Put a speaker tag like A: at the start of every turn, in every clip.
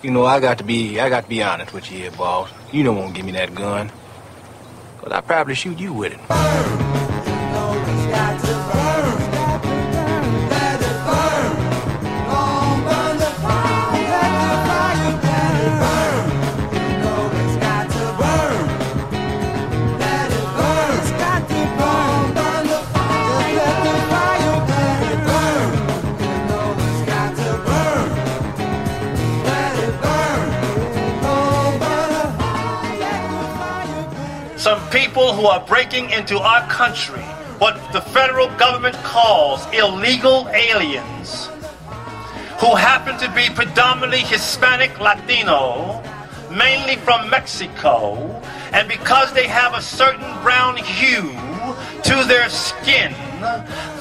A: You know, I got to be honest with you here, boss. You don't want to give me that gun. 'Cause I'd probably shoot you with it.
B: Some people who are breaking into our country, what the federal government calls illegal aliens, who happen to be predominantly Hispanic Latino, mainly from Mexico, and because they have a certain brown hue to their skin,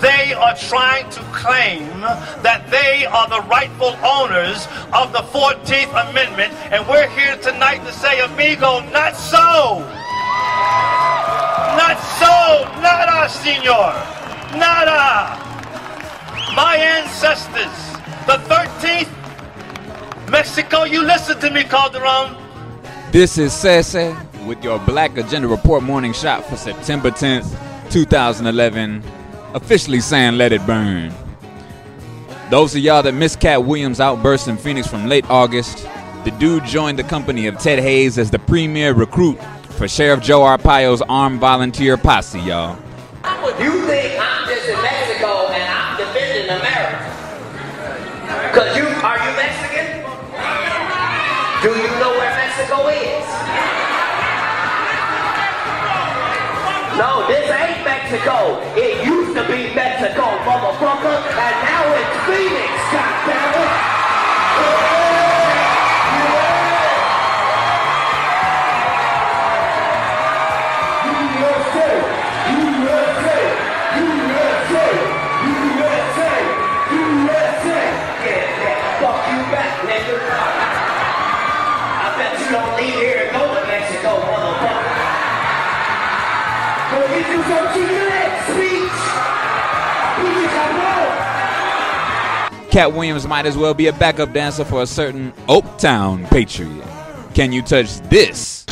B: they are trying to claim that they are the rightful owners of the 14th Amendment, and we're here tonight to say, amigo, not so. Not so, nada, senor, nada. My ancestors, the 13th, Mexico, you listen to me, Calderon.
C: This is Cese with your Black Agenda Report morning shot for September 10th, 2011, officially saying let it burn. Those of y'all that missed Katt Williams' outburst in Phoenix from late August, the dude joined the company of Ted Hayes as the premier recruit for Sheriff Joe Arpaio's armed volunteer posse, y'all.
D: You think I'm just in Mexico and I'm defending America? Because are you Mexican? Do you know where Mexico is? No, this ain't Mexico. It used to be Mexico, motherfucker, and now it's Phoenix, goddammit.
C: Katt Williams might as well be a backup dancer for a certain Oaktown Patriot. Can you touch this?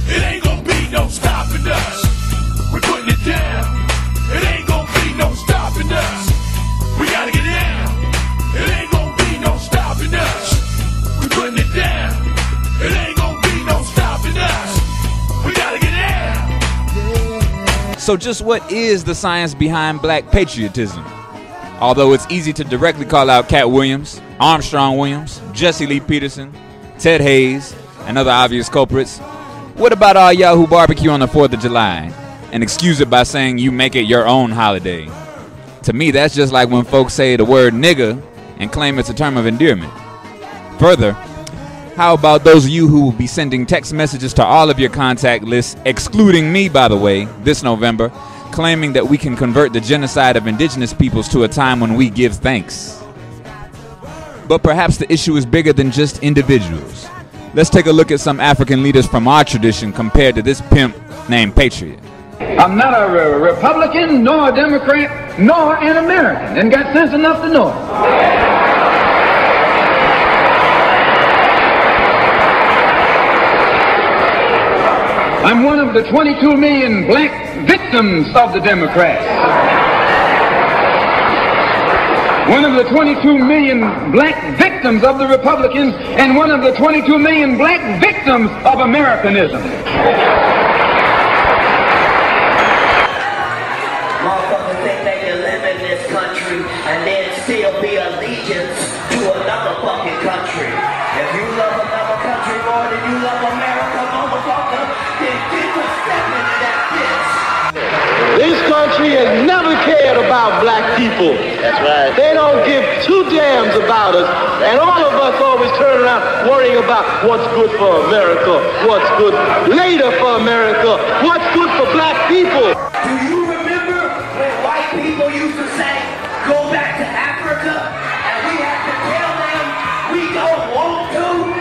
E: It ain't gonna be no stopping us. We're putting it down. It ain't gonna be no stopping us. We gotta get down. It ain't gonna be no stopping us. We're putting it down. It ain't gonna be no stopping us. We gotta get down.
C: So just what is the science behind black patriotism? Although it's easy to directly call out Katt Williams, Armstrong Williams, Jesse Lee Peterson, Ted Hayes, and other obvious culprits, what about all y'all who barbecue on the 4th of July and excuse it by saying you make it your own holiday? To me, that's just like when folks say the word nigga and claim it's a term of endearment. Further, how about those of you who will be sending text messages to all of your contact lists, excluding me, by the way, this November, claiming that we can convert the genocide of indigenous peoples to a time when we give thanks? But perhaps the issue is bigger than just individuals. Let's take a look at some African leaders from our tradition compared to this pimp named Patriot.
F: I'm not a Republican, nor a Democrat, nor an American, and got sense enough to know it. I'm one of the 22 million black victims of the Democrats. One of the 22 million black victims of the Republicans, and one of the 22 million black victims of Americanism.
D: Motherfuckers think they can live in this country and then still be allegiance to another fucking country. If you love another country more than you love America, motherfucker, then get to step into that bitch.
G: This country has never cared about black people. That's right. They don't give two damns about us. And all of us always turn around worrying about what's good for America, what's good later for America, what's good for black people.
D: Do you remember when white people used to say, go back to Africa, and we had to tell them we don't want to?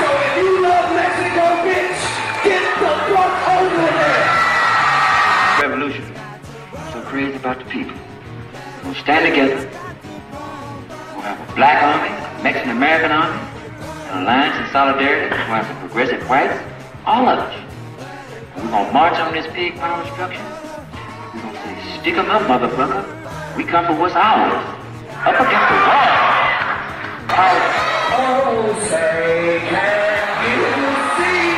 D: So if you love Mexico, bitch, get the fuck over there.
H: Revolution people. We're going to stand together. We'll have a black army, a Mexican American army, an alliance and solidarity. We'll have the progressive whites, all of us. And we're going to march on this pig power structure. We're going to say, stick 'em up, motherfucker. We come for what's ours. Up against the wall.
D: Oh, say, can you see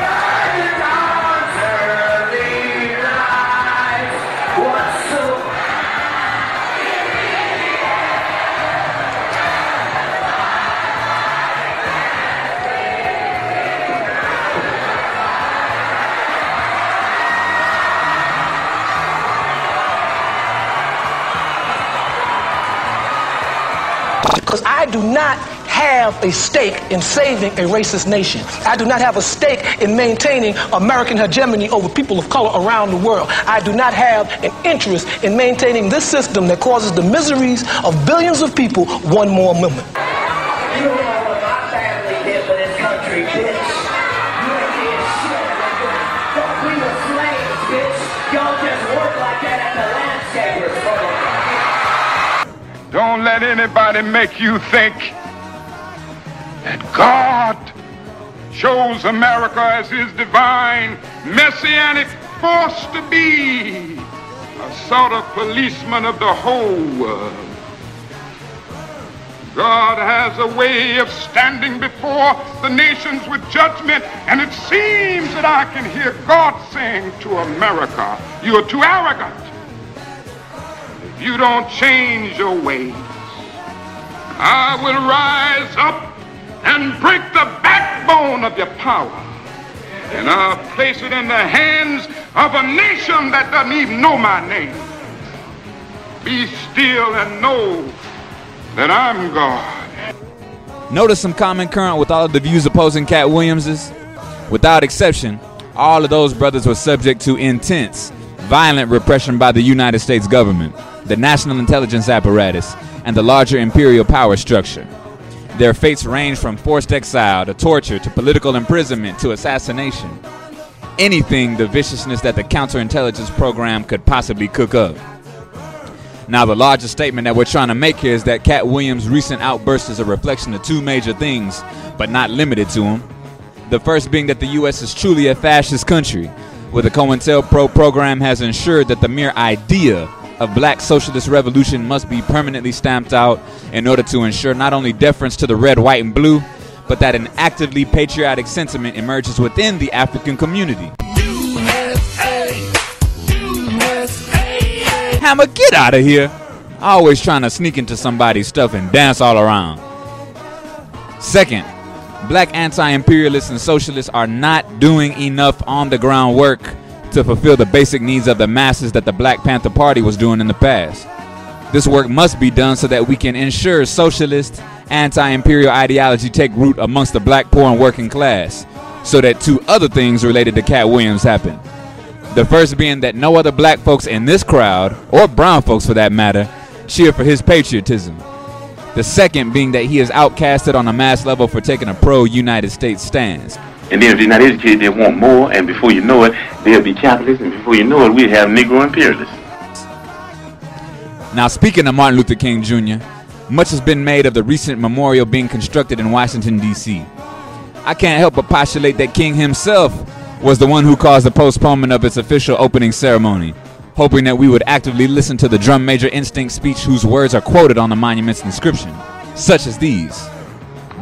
D: by the dawn's early light what's so
I: because I do not have a stake in saving a racist nation. I do not have a stake in maintaining American hegemony over people of color around the world. I do not have an interest in maintaining this system that causes the miseries of billions of people one more moment.
D: You don't know what my family did for this country, bitch. You ain't did shit. Don't we were slaves, bitch. Y'all just work like that at the landscapers, motherfucker.
F: Don't let anybody make you think that God chose America as his divine messianic force to be a sort of policeman of the whole world. God has a way of standing before the nations with judgment, and it seems that I can hear God saying to America, you are too arrogant. If you don't change your ways, I will rise up and break the backbone of your power, and I'll place it in the hands of a nation that doesn't even know my name. Be still and know that I'm God.
C: Notice some common current with all of the views opposing Katt Williams's. Without exception, all of those brothers were subject to intense, violent repression by the United States government, the national intelligence apparatus, and the larger imperial power structure. Their fates range from forced exile to torture to political imprisonment to assassination. Anything the viciousness that the counterintelligence program could possibly cook up. Now, the larger statement that we're trying to make here is that Katt Williams' recent outburst is a reflection of two major things, but not limited to them. The first being that the U.S. is truly a fascist country, where the COINTELPRO program has ensured that the mere idea of black socialist revolution must be permanently stamped out in order to ensure not only deference to the red, white, and blue, but that an actively patriotic sentiment emerges within the African community. Hammer, get out of here. Always trying to sneak into somebody's stuff and dance all around. Second, black anti-imperialists and socialists are not doing enough on the ground work to fulfill the basic needs of the masses that the Black Panther Party was doing in the past. This work must be done so that we can ensure socialist, anti-imperial ideology take root amongst the black, poor, and working class, so that two other things related to Katt Williams happen. The first being that no other black folks in this crowd, or brown folks for that matter, cheer for his patriotism. The second being that he is outcasted on a mass level for taking a pro-United States stance.
G: And then if they're not educated, they want more, and before you know it, they'll be capitalists, and before you know it, we'll have Negro imperialists.
C: Now, speaking of Martin Luther King Jr., much has been made of the recent memorial being constructed in Washington, D.C. I can't help but postulate that King himself was the one who caused the postponement of its official opening ceremony, hoping that we would actively listen to the drum major instinct speech whose words are quoted on the monument's inscription, such as these.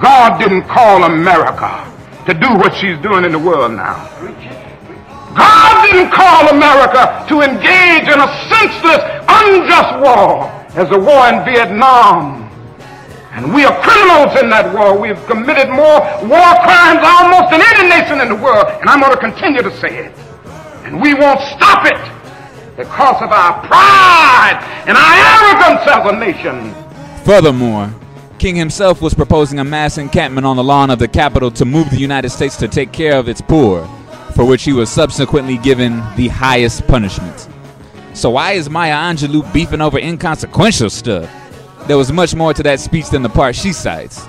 F: God didn't call America to do what she's doing in the world now. God didn't call America to engage in a senseless, unjust war as the war in Vietnam. And we are criminals in that war. We have committed more war crimes almost than any nation in the world. And I'm going to continue to say it. And we won't stop it because of our pride and our arrogance as a nation.
C: Furthermore, King himself was proposing a mass encampment on the lawn of the Capitol to move the United States to take care of its poor, for which he was subsequently given the highest punishment. So why is Maya Angelou beefing over inconsequential stuff? There was much more to that speech than the part she cites.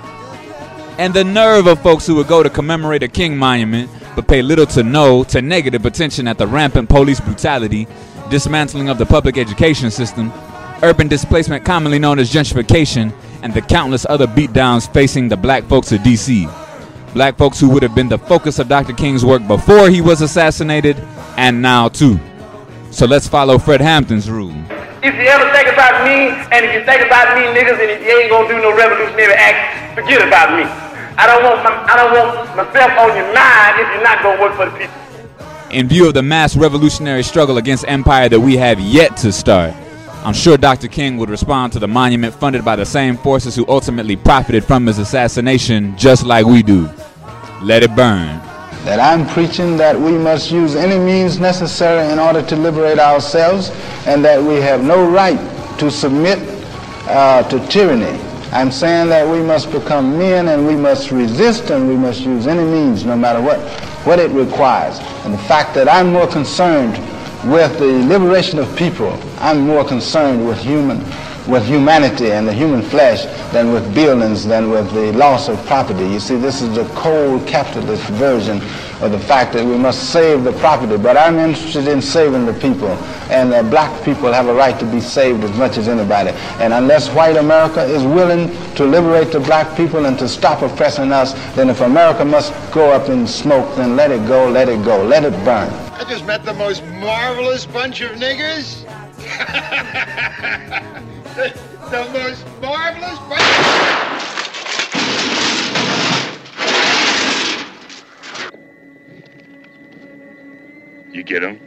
C: And the nerve of folks who would go to commemorate a King monument but pay little to no to negative attention at the rampant police brutality, dismantling of the public education system, urban displacement commonly known as gentrification, and the countless other beatdowns facing the black folks of D.C. Black folks who would have been the focus of Dr. King's work before he was assassinated, and now too. So let's follow Fred Hampton's rule.
J: If you ever think about me, and if you think about me niggas, and if you ain't gonna do no revolutionary act, forget about me. I don't want myself on your mind if you're not gonna work for the people.
C: In view of the mass revolutionary struggle against empire that we have yet to start, I'm sure Dr. King would respond to the monument funded by the same forces who ultimately profited from his assassination just like we do. Let it burn.
K: That I'm preaching that we must use any means necessary in order to liberate ourselves, and that we have no right to submit to tyranny. I'm saying that we must become men, and we must resist, and we must use any means, no matter what it requires. And the fact that I'm more concerned with the liberation of people, I'm more concerned with humanity and the human flesh than with buildings, than with the loss of property. You see, this is the cold capitalist version of the fact that we must save the property, but I'm interested in saving the people, and black people have a right to be saved as much as anybody. And unless white America is willing to liberate the black people and to stop oppressing us, then if America must go up in smoke, then let it go, let it go, let it burn.
L: I just met the most marvelous bunch of niggers. the most marvelous bunch of... You get 'em?